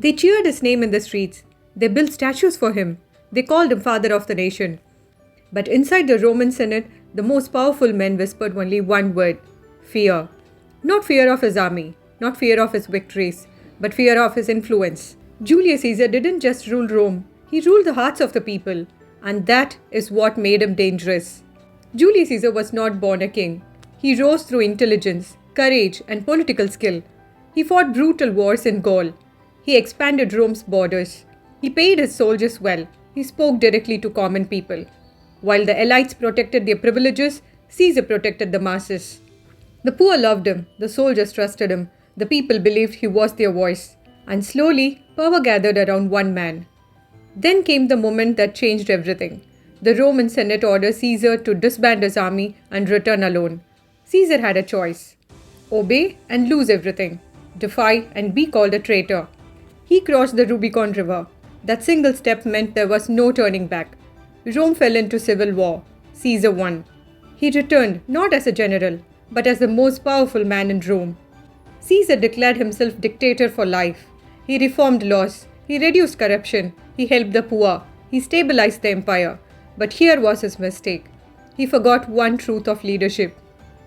They cheered his name in the streets. They built statues for him. They called him Father of the Nation. But inside the Roman Senate, the most powerful men whispered only one word: fear. Not fear of his army, not fear of his victories, but fear of his influence. Julius Caesar didn't just rule Rome, he ruled the hearts of the people. And that is what made him dangerous. Julius Caesar was not born a king. He rose through intelligence, courage, and political skill. He fought brutal wars in Gaul. He expanded Rome's borders. He paid his soldiers well. He spoke directly to common people. While the elites protected their privileges, Caesar protected the masses. The poor loved him, the soldiers trusted him, the people believed he was their voice. And slowly, power gathered around one man. Then came the moment that changed everything. The Roman Senate ordered Caesar to disband his army and return alone. Caesar had a choice: obey and lose everything, defy and be called a traitor. He crossed the Rubicon River. That single step meant there was no turning back. Rome fell into civil war. Caesar won. He returned not as a general, but as the most powerful man in Rome. Caesar declared himself dictator for life. He reformed laws. He reduced corruption. He helped the poor. He stabilized the empire. But here was his mistake. He forgot one truth of leadership.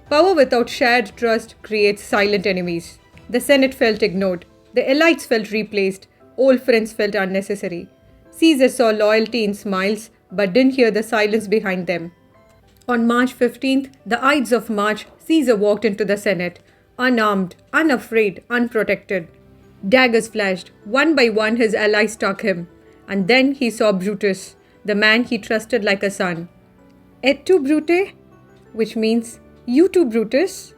Power without shared trust creates silent enemies. The Senate felt ignored. The elites felt replaced. Old friends felt unnecessary. Caesar saw loyalty in smiles, but didn't hear the silence behind them. On March 15th, the Ides of March, Caesar walked into the Senate, unarmed, unafraid, unprotected. Daggers flashed. One by one, his allies struck him. And then he saw Brutus, the man he trusted like a son. Et tu, Brute? Which means, you too, Brutus?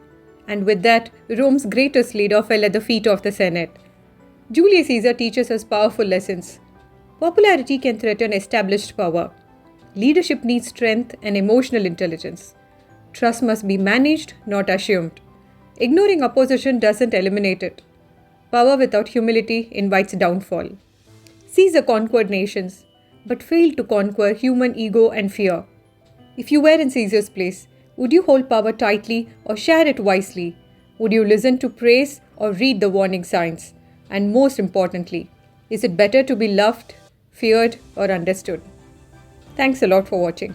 And with that, Rome's greatest leader fell at the feet of the Senate. Julius Caesar teaches us powerful lessons. Popularity can threaten established power. Leadership needs strength and emotional intelligence. Trust must be managed, not assumed. Ignoring opposition doesn't eliminate it. Power without humility invites downfall. Caesar conquered nations, but failed to conquer human ego and fear. If you were in Caesar's place, would you hold power tightly or share it wisely? Would you listen to praise or read the warning signs? And most importantly, is it better to be loved, feared, or understood? Thanks a lot for watching.